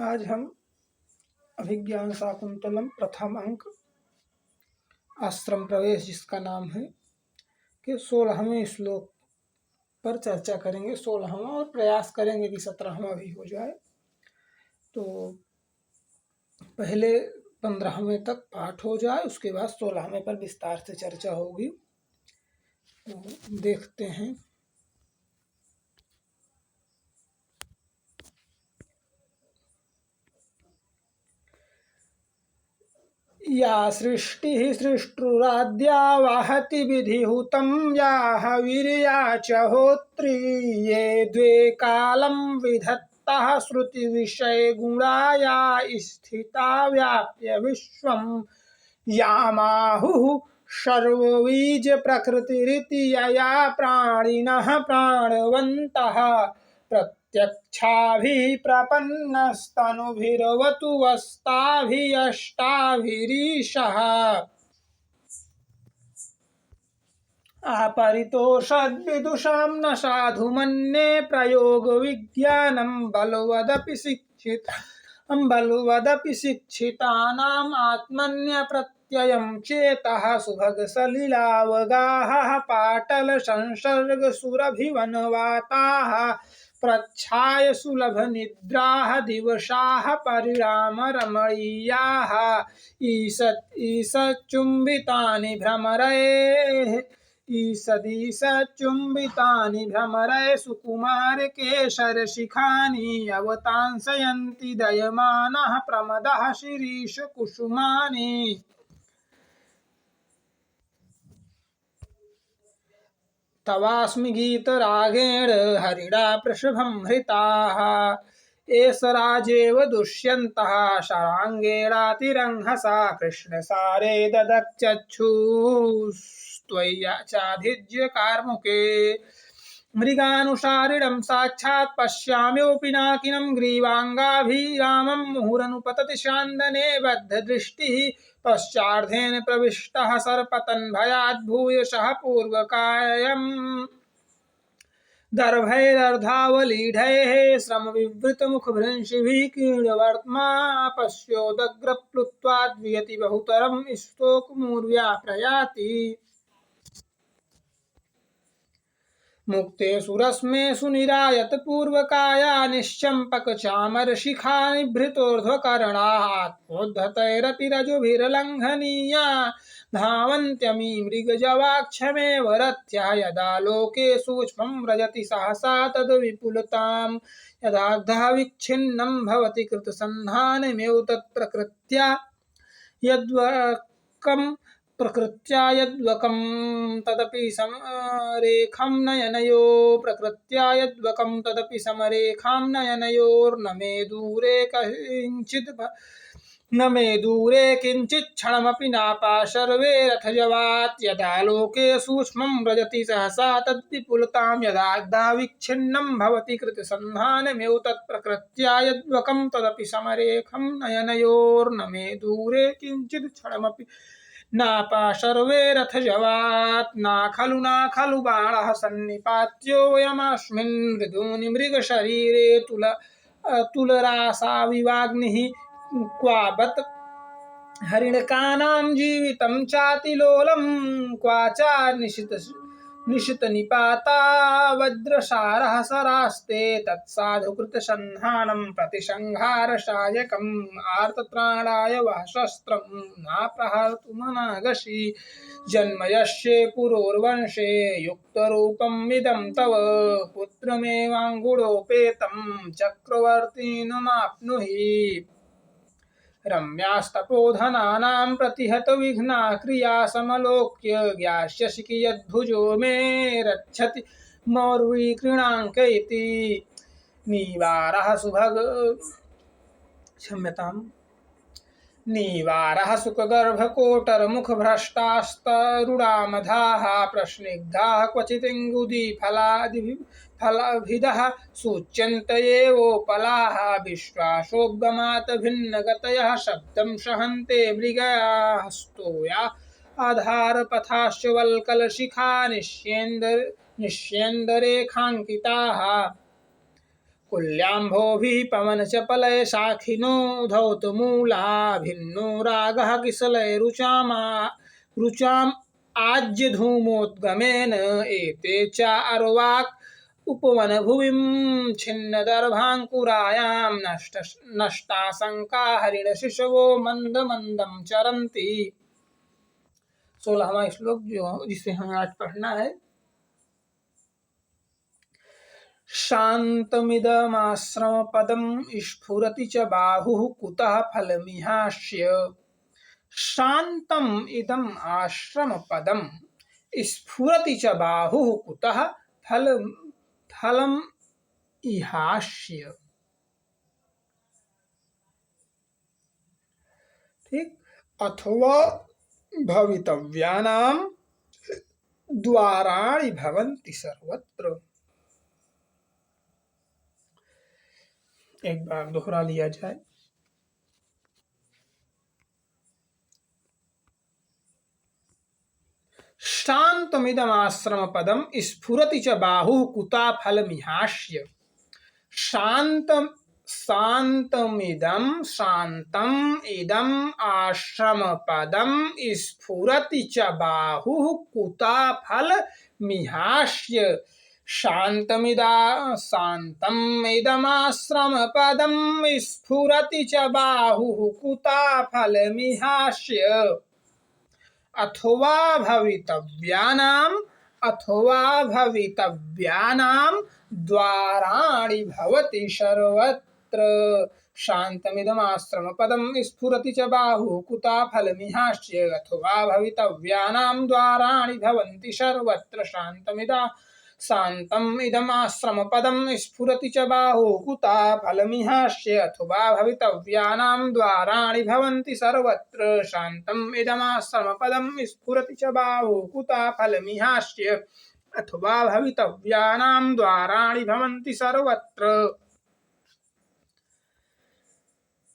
आज हम अभिज्ञान शाकुंतलम प्रथम अंक आश्रम प्रवेश जिसका नाम है कि 16वें श्लोक पर चर्चा करेंगे। 16वां और प्रयास करेंगे कि 17वां भी हो जाए। तो पहले 15वें तक पाठ हो जाए, उसके बाद 16वें पर विस्तार से चर्चा होगी। तो देखते हैं। या सृष्टिः सृष्टुराद्या वाहति विधिहुतं याः वीर्या च होत्री ये द्वे कालं विधत्तः श्रुतिविषयगुणा या स्थिता व्याप्य विश्वं यामाहुः सर्वबीजप्रकृतिरिति यया प्राणिनः प्राणवन्तः प्रत्यक्षाभिप्रपन्नस्तनुभिर्वतु वस्ताभियष्टाभिरीशः आपरितोषद्विदुषां न साधु मन्ये प्रयोगविज्ञानं बलवदपि शिक्षितानाम् आत्मन्यप्रत्ययं चेतः सुभगसलिलावगाः पाटलसंसर्गसुरभिवनवाताः प्रच्छाय सुलभनिद्राः दिवसाः परिणामरमणीयाः ईषच्चुम्बितानि भ्रमरैः सुकुमारकेशरशिखानि अवतांसयन्ति दयमानः प्रमदः शिरीषकुसुमानि तवास्मि गीतरागेण हरिणा वृषभं हृताः एष राजेव दुष्यन्तः शराङ्गेणातिरंहसा कृष्णसारे ददच्चक्षुस्त्वय्या चाधिज्य कार्मुके मृगानुसारिणं साक्षात् पश्याम्योऽपि नाकिनं ग्रीवाङ्गाभिरामं मुहुरनुपतति शान्दने बद्धदृष्टिः पश्चार्धेन प्रविष्टः सर्पतन्भयात् भूयशः पूर्वकायम् दर्भैरर्धावलीढैः श्रमविवृतमुखभृंशिभिः कीर्णवर्त्मा पश्योदग्रप्लुत्वाद्वियति बहुतरं स्तोकमुर्व्या प्रयाति मुक्ते सुरश्मेषु निरायत पूर्वकाया निश्चम्पकचामरशिखा निभृतोर्ध्वकर्णात्मोद्धतैरपि रजुभिर्लङ्घनीया धावन्त्यमी मृगजवाक्षमेव रथ्या यदा लोके सूक्ष्मं व्रजति सहसा तद्विपुलतां यदार्धः विच्छिन्नं भवति कृतसन्धानमेव तत्प्रकृत्या यद्वकं तदपि समरेखं नयनयोः प्रकृत्या यद्वकं तदपि समरेखां नयनयोर्न मे दूरे किञ्चित् क्षणमपि नापाशर्वे रथजवात् यदा लोके सूक्ष्मं व्रजति सहसा तद्विपुलतां यदार्धः विच्छिन्नं भवति कृतसन्धानमेव तत्प्रकृत्या यद्वकं तदपि समरेखं नयनयोर्न मे दूरे किञ्चित् क्षणमपि नापाशर्वे रथजवात् ना खलु बाणः सन्निपात्योऽयमस्मिन् मृदूनि मृगशरीरे तुलरासाविवाग्निः क्वाबत हरिणकानां जीवितं चातिलोलं क्वाचा निशितनिपाता वज्रसारः सरास्ते तत्साधुकृतसन्धानं प्रतिसंहारसायकम् आर्तत्राणाय वः शस्त्रं नाप्रहर्तुमनागसि जन्म यस्य पुरोर्वंशे युक्तरूपमिदं तव पुत्रमेवाङ्गुरोपेतं चक्रवर्तिनमाप्नुहि रम्यास्तपोधनानां प्रतिहतविघ्ना क्रिया समलोक्य ज्ञास्यसि कियद्भुजो मे रक्षति मौर्वीकृणाङ्क इति नीवारः सुखगर्भकोटरमुखभ्रष्टास्तरुणामधाः प्रस्निग्धाः क्वचिदिङ्गुदीफलाभिदः सूच्यन्त एवोपलाः विश्वासोपगमात् भिन्नगतयः शब्दं सहन्ते मृगाः स्तोया आधारपथाश्च वल्कलशिखा निश्येन्दरेखाङ्किताः कुल्याम्भोभिः पवनचपलय शाखिनो धौतमूला भिन्नो रागः रुचाम् आज्य धूमोद्गमेन एते च अर्वाक् उपवनभुविं छिन्नदर्भाङ्कुरायां नष्टाशङ्का हरिणशिशवो मंद मंदम चरन्ति। 16वां श्लोक जिसे हमें आज पढ़ना है। शान्तमिदमाश्रमपदं स्फुरति च बाहुः कुतः फलमिहास्य। शान्तम इदम आश्रमपदम स्फुरति च बाहुः कुतः फलम इहास्य। ठीक। अथवा भवितव्यानां द्वाराणि भवन्ति सर्वत्र। एक बार दोहरा लिया जाए। शान्तमिदमाश्रमपदं स्फुरति च बाहुः कुतः फलमिहास्य। शान्तम इदम आश्रमपदं स्फुरति च बाहुः कुतः फलमिहास्य। शान्तमिदमाश्रमपदं स्फुरति च बाहुः कुतः फलमिहास्य। अथवा भवितव्यानां द्वाराणि भवति सर्वत्र। शान्तमिदमाश्रमपदं स्फुरति च बाहुः कुतः फलमिहास्य। अथवा भवितव्यानां द्वाराणि भवन्ति सर्वत्र। शान्तम इदम आश्रमपदं स्फुरति च बाहुः कुतः फलमिहास्य। अथवा भवितव्यानां द्वाराणि भवन्ति सर्वत्र। शान्तम इदम आश्रमपदं स्फुरति च बाहुः कुतः फलमिहास्य। अथवा भवितव्यानां द्वाराणि भवन्ति सर्वत्र।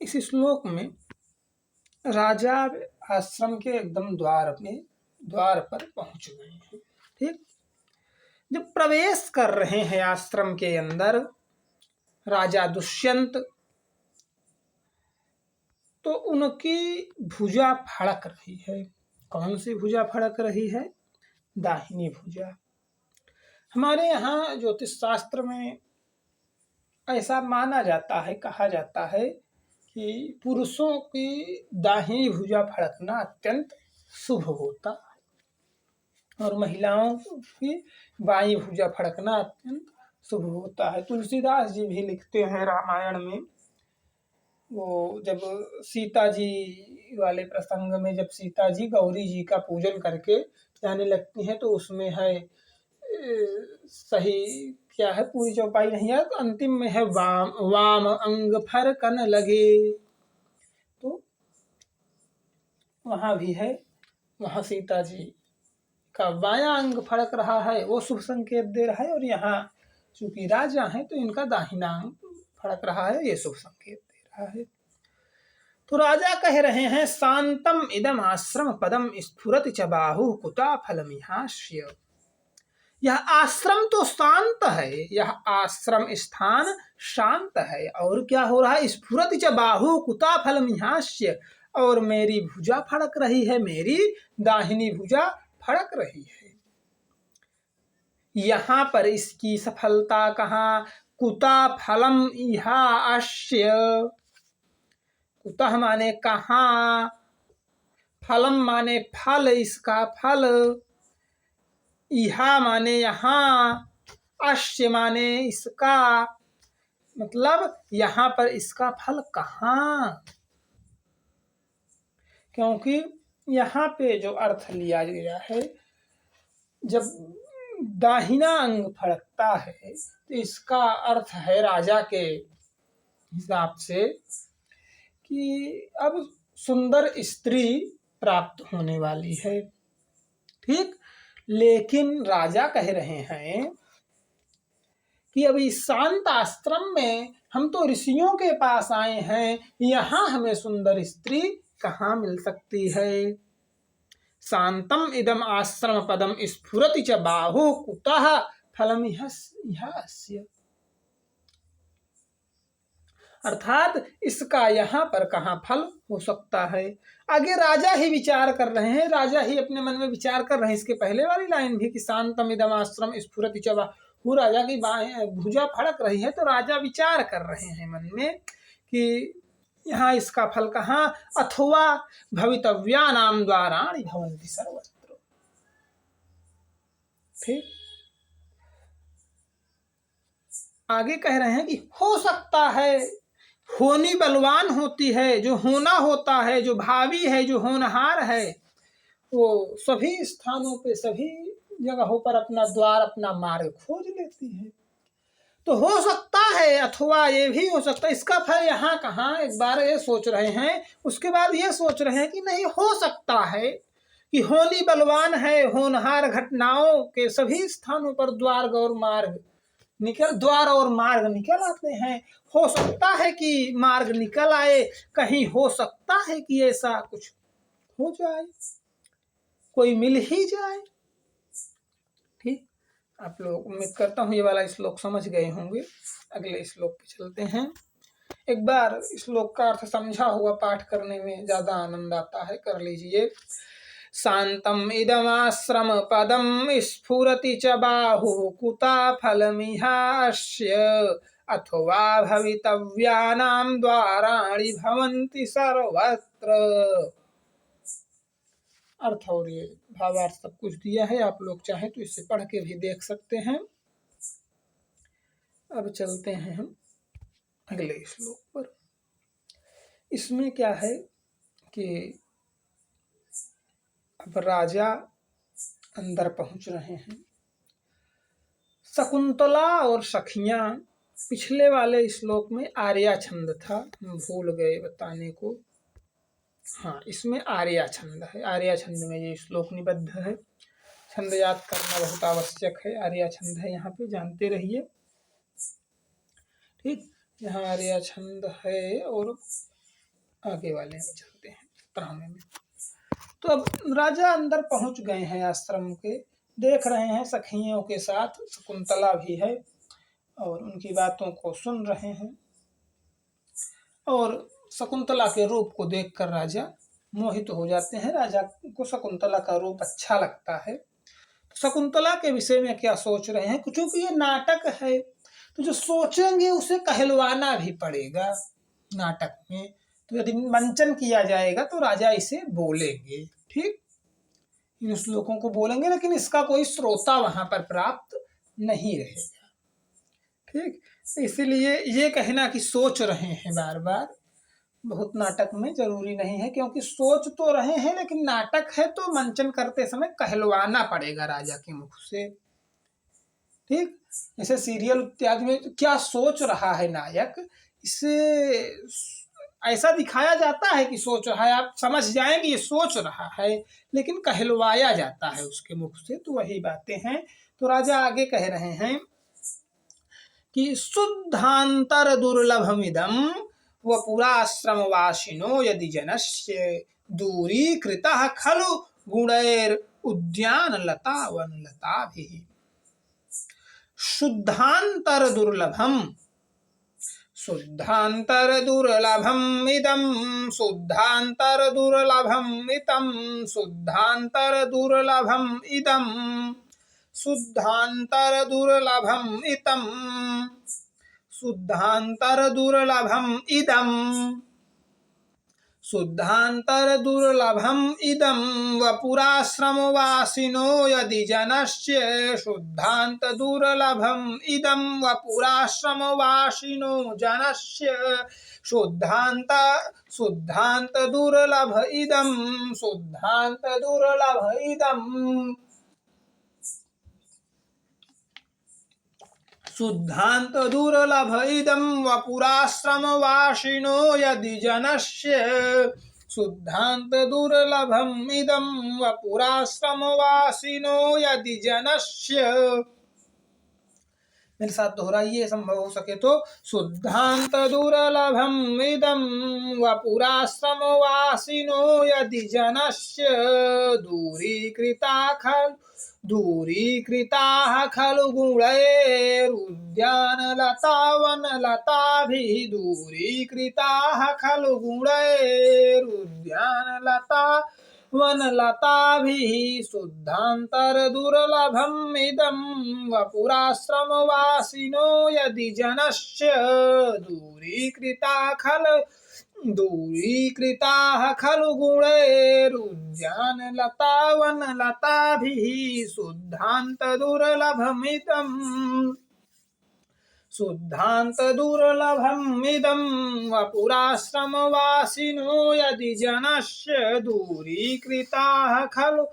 इस श्लोक में राजा आश्रम के एकदम द्वार पर पहुंच गए हैं। ठीक। जब प्रवेश कर रहे हैं आश्रम के अंदर राजा दुष्यंत, तो उनकी भुजा फड़क रही है। कौन सी भुजा फड़क रही है? दाहिनी भुजा। हमारे यहाँ ज्योतिष शास्त्र में ऐसा माना जाता है, कहा जाता है कि पुरुषों की दाहिनी भुजा फड़कना अत्यंत शुभ होता है और महिलाओं की बाईं भुजा फड़कना अत्यंत शुभ होता है। तुलसीदास जी भी लिखते हैं रामायण में, वो जब सीता जी वाले प्रसंग में, जब सीता जी गौरी जी का पूजन करके जाने लगती हैं तो उसमें है सही क्या है, पूरी चौपाई नहीं है, तो अंतिम में है वाम अंग फरकन लगे। तो वहां भी है, वहां सीता जी का बायां अंग फड़क रहा है, वो शुभ संकेत दे रहा है। और यहाँ चूंकि राजा है तो इनका दाहिना अंग फड़क रहा है, ये शुभ संकेत दे रहा है। तो राजा कह रहे हैं शांतम इदम आश्रम पदम स्फुरति च बाहुः कुतः फलमिहास्य। यह आश्रम तो शांत है, यह आश्रम स्थान शांत है, और क्या हो रहा है? स्फुरति च बाहुः कुतः फलमिहास्य। और मेरी भुजा फड़क रही है, मेरी दाहिनी भुजा फड़क रही है। यहाँ पर इसकी सफलता कहाँ? कुतः फलम इहास्य। कुतः माने कहाँ, फलम माने फल, इसका फल, इहा माने यहाँ, अश्य माने इसका, मतलब यहाँ पर इसका फल कहाँ? क्योंकि यहाँ पे जो अर्थ लिया गया है, जब दाहिना अंग फड़कता है तो इसका अर्थ है राजा के हिसाब से कि अब सुंदर स्त्री प्राप्त होने वाली है। ठीक। लेकिन राजा कह रहे हैं कि अभी शांत आश्रम में हम तो ऋषियों के पास आए हैं, यहाँ हमें सुंदर स्त्री कहाँ मिल सकती है? शांतम इदम आश्रम पदम स्फुरति च बाहुः कुतः फलमिहास्य। अर्थात इसका यहाँ पर कहाँ फल हो सकता है। आगे राजा ही विचार कर रहे हैं, राजा ही अपने मन में विचार कर रहे हैं। इसके पहले वाली लाइन भी कि शांतम इदमाश्रम स्फुरति च बाहु, राजा की भुजा फड़क रही है तो राजा विचार कर रहे हैं मन में कि यहाँ इसका फल कहाँ, अथवा भवितव्यानाम द्वाराणि भवन्ति सर्वत्र। ठीक, आगे कह रहे हैं कि हो सकता है, होनी बलवान होती है, जो होना होता है, जो भावी है, जो होनहार है, वो सभी स्थानों पे सभी जगहों पर अपना द्वार अपना मार्ग खोज लेती है। तो हो सकता है, अथवा ये भी हो सकता है, इसका फल यहाँ कहाँ, एक बार ये सोच रहे हैं, उसके बाद ये सोच रहे हैं कि नहीं, हो सकता है कि होनी बलवान है, होनहार घटनाओं के सभी स्थानों पर द्वार और मार्ग निकल आते हैं। हो सकता है कि मार्ग निकल आए, कहीं हो सकता है कि ऐसा कुछ हो जाए, कोई मिल ही जाए। ठीक, आप लोग उम्मीद करता हूँ ये वाला श्लोक समझ गए होंगे। अगले श्लोक पे चलते हैं। एक बार श्लोक का अर्थ समझा हुआ पाठ करने में ज्यादा आनंद आता है, कर लीजिए। शांतम इदमाश्रम पदम स्फुरति च बाहुः कुता फलमिहास्य अथवा भवितव्यानां द्वाराणि भवन्ति सर्वत्र। अर्थ और ये भावार्थ सब कुछ दिया है, आप लोग चाहे तो इससे पढ़ के भी देख सकते हैं। अब चलते हैं हम अगले श्लोक पर। इसमें क्या है कि अब राजा अंदर पहुंच रहे हैं। शकुंतला और सखियां, पिछले वाले श्लोक में आर्या छंद था, हम भूल गए बताने को। हाँ, इसमें आर्या छंद है, आर्या छंद में ये श्लोक निबद्ध है। छंद याद करना बहुत आवश्यक है। आर्या छंद है, यहाँ पे जानते रहिए। ठीक, यहाँ आर्या छंद है और आगे वाले में चलते हैं 17वें में। तो अब राजा अंदर पहुंच गए हैं आश्रम के, देख रहे हैं सखियों के साथ शकुंतला भी है और उनकी बातों को सुन रहे हैं। और शकुंतला के रूप को देखकर राजा मोहित हो जाते हैं। राजा को शकुंतला का रूप अच्छा लगता है। शकुंतला के विषय में क्या सोच रहे हैं, क्योंकि ये नाटक है तो जो सोचेंगे उसे कहलवाना भी पड़ेगा नाटक में। तो यदि मंचन किया जाएगा तो राजा इसे बोलेंगे। ठीक, इन श्लोकों को बोलेंगे, लेकिन इसका कोई श्रोता वहां पर प्राप्त नहीं रहेगा। ठीक, तो इसीलिए ये कहना कि सोच रहे हैं बार बार बहुत नाटक में जरूरी नहीं है, क्योंकि सोच तो रहे हैं लेकिन नाटक है तो मंचन करते समय कहलवाना पड़ेगा राजा के मुख से। ठीक, जैसे सीरियल इत्यादि में क्या सोच रहा है नायक, इससे ऐसा दिखाया जाता है कि सोच रहा है, आप समझ जाएंगे ये सोच रहा है, लेकिन कहलवाया जाता है उसके मुख से। तो वही बातें हैं। तो राजा आगे कह रहे हैं कि शुद्धांतर दुर्लभमिदम वपुराश्रमवासिनो यदि जनस्य दूरीकृतः खलु गुणैर उद्यान लता वनलताभिः। शुद्धांतर दुर्लभम, शुद्धांतर दुर्लभम इदम, शुद्धांतर दुर्लभम इतम, शुद्धांतर दुर्लभम इदम, शुद्धांतर दुर्लभम इतम, शुद्धांतर दुर्लभम इदम, शुद्धांतर दुर्लभम इदम वपुराश्रमवासिनो यदि जनस्य, शुद्धांत दुर्लभम इदम वपुराश्रमवासिनो जनस्य, शुद्धांत दुर्लभ इदम, शुद्धांत दुर्लभ इदम, शुद्धांत दुर्लभ इदम वपुराश्रमवासिनो यदि जनस्य, शुद्धांत दुर्लभम इदम वपुराश्रमवासिनो यदि जनस्य। मेरे साथ दोहराइए संभव हो सके तो। शुद्धांत दुर्लभम इदम वपुराश्रम वासिनो यदि जनस्य दूरीकृताः खलु गुणैरुद्यानलतावनलताभिः दूरीकृताः खलु गुणैरुद्यानलता वनलताभिः शुद्धान्तरदुर्लभम् इदं वपुराश्रमवासिनो यदि जनस्य दूरीकृताः खलु गुणैरुद्यानलतावनलताभिः शुद्धान्तदुर्लभमिदं वपुराश्रमवासिनो यदि जनस्य दूरीकृताः खलु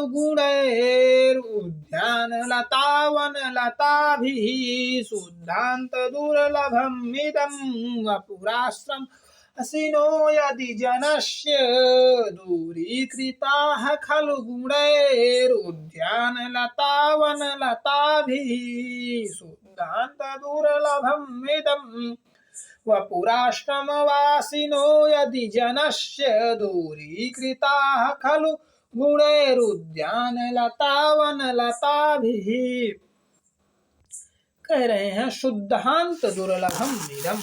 गुणैरुद्यानलतावनलताभिः शुद्धान्तदुर्लभमिदं वपुराश्रमवासिनो यदि जनस्य दूरीकृताः खलु गुणैरुद्यानलतावनलताभिः शुद्धान्तदुर्लभमिदं वपुराश्रमवासिनो यदि जनस्य दूरीकृताः खलु गुणैरुद्यानलतावनलताभिः। कह रहे हैं शुद्धांत दुर्लभम इदम,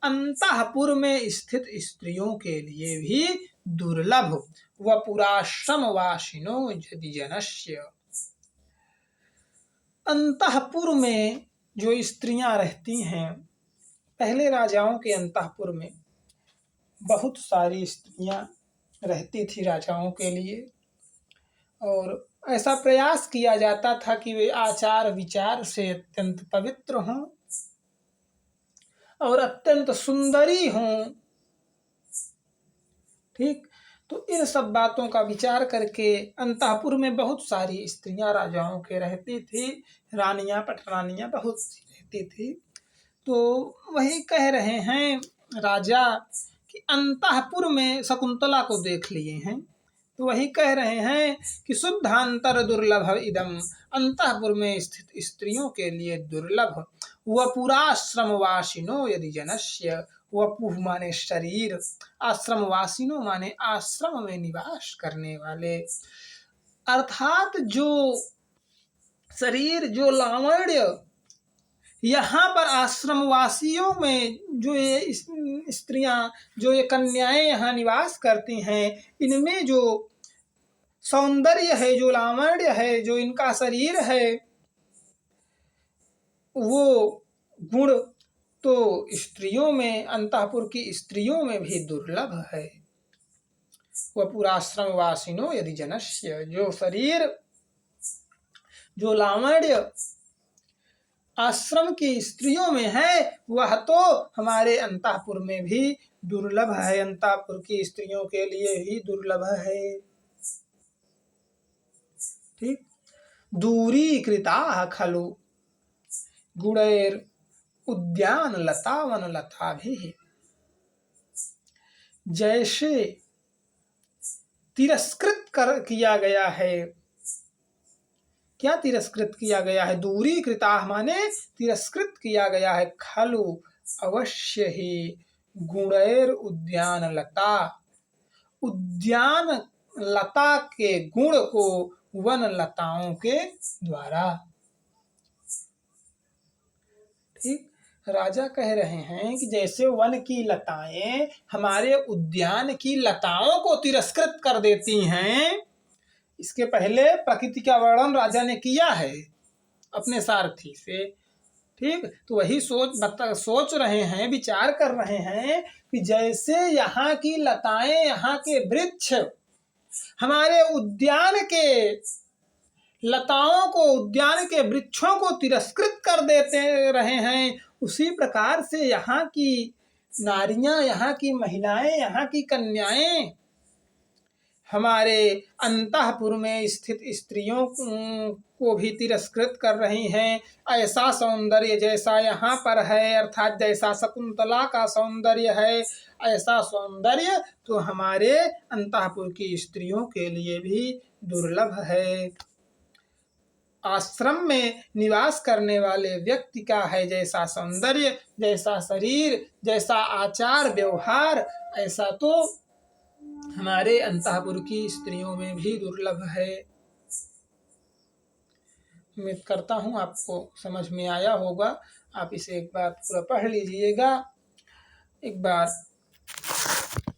अंतःपुर में स्थित स्त्रियों के लिए भी दुर्लभ। वपुराश्रमवासिनो यदि जनस्य, अंतःपुर में जो स्त्रियां रहती हैं, पहले राजाओं के अंतःपुर में बहुत सारी स्त्रियां रहती थी राजाओं के लिए, और ऐसा प्रयास किया जाता था कि वे आचार विचार से अत्यंत पवित्र हों और अत्यंत सुंदरी हों। ठीक, तो इन सब बातों का विचार करके अंतःपुर में बहुत सारी स्त्रियां राजाओं के रहती थी, रानियां पटरानियां बहुत सी रहती थी। तो वही कह रहे हैं राजा कि अंतःपुर में शकुंतला को देख लिए हैं, तो वही कह रहे हैं कि शुद्धांतर दुर्लभ इदम, अंतःपुर में स्थित स्त्रियों के लिए दुर्लभ। वपुराश्रमवासिनो यदि जनस्य, वपुः माने शरीर, आश्रमवासिनो माने आश्रम में निवास करने वाले, अर्थात जो शरीर, जो लावण्य यहाँ पर आश्रमवासियों में जो ये स्त्रियां, जो ये कन्याएं यहाँ निवास करती हैं, इनमें जो सौंदर्य है, जो लावण्य है, जो इनका शरीर है, वो गुण तो स्त्रियों में, अंतःपुर की स्त्रियों में भी दुर्लभ है। वपुराश्रमवासिनो यदि जनस्य, जो शरीर, जो लावण्य आश्रम की स्त्रियों में है, वह तो हमारे अंतःपुर में भी दुर्लभ है, अंतःपुर की स्त्रियों के लिए ही दुर्लभ है। ठीक, दूरीकृताः खलु गुणैर उद्यान लतावन लताभिः, जैसे तिरस्कृत किया गया है। क्या तिरस्कृत किया गया है? दूरीकृताः माने तिरस्कृत किया गया है, खलु अवश्य ही, गुणैर उद्यान लता, उद्यान लता के गुण को वन लताओं के द्वारा। ठीक, राजा कह रहे हैं कि जैसे वन की लताएं हमारे उद्यान की लताओं को तिरस्कृत कर देती हैं, इसके पहले प्रकृति का वर्णन राजा ने किया है अपने सारथी से। ठीक, तो वही सोच रहे हैं, विचार कर रहे हैं कि जैसे यहाँ की लताएं, यहाँ के वृक्ष हमारे उद्यान के लताओं को, उद्यान के वृक्षों को तिरस्कृत कर देते रहे हैं, उसी प्रकार से यहाँ की नारियां, यहाँ की महिलाएं, यहाँ की कन्याएं हमारे अंतःपुर में स्थित स्त्रियों को भी तिरस्कृत कर रही हैं। ऐसा सौंदर्य जैसा यहाँ पर है, अर्थात जैसा शकुंतला का सौंदर्य है, ऐसा सौंदर्य तो हमारे अंतःपुर की स्त्रियों के लिए भी दुर्लभ है। आश्रम में निवास करने वाले व्यक्ति का है जैसा सौंदर्य, जैसा शरीर, जैसा आचार व्यवहार, ऐसा तो हमारे अंतःपुर की स्त्रियों में भी दुर्लभ है। उम्मीद करता हूँ आपको समझ में आया होगा। आप इसे एक बार पूरा पढ़ लीजिएगा। एक बार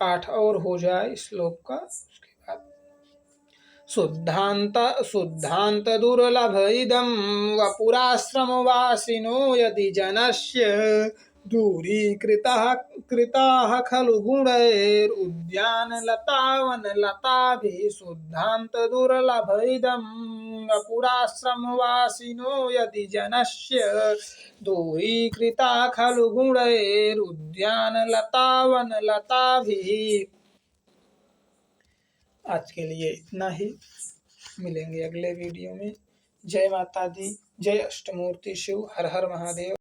पाठ और हो जाए श्लोक का, उसके बाद शुद्धांत दुर्लभ इदं वपुराश्रमवासिनो यदि जनस्य दूरीकृताः खलु गुणैरुद्यानलतावनलताभिः शुद्धांत दुर्लभ इदं वपुराश्रमवासिनो यदि जनस्य दूरीकृताः खलु गुणैरुद्यानलतावनलताभिः। आज के लिए इतना ही, मिलेंगे अगले वीडियो में। जय माता दी, जय अष्टमूर्ति शिव, हर हर महादेव।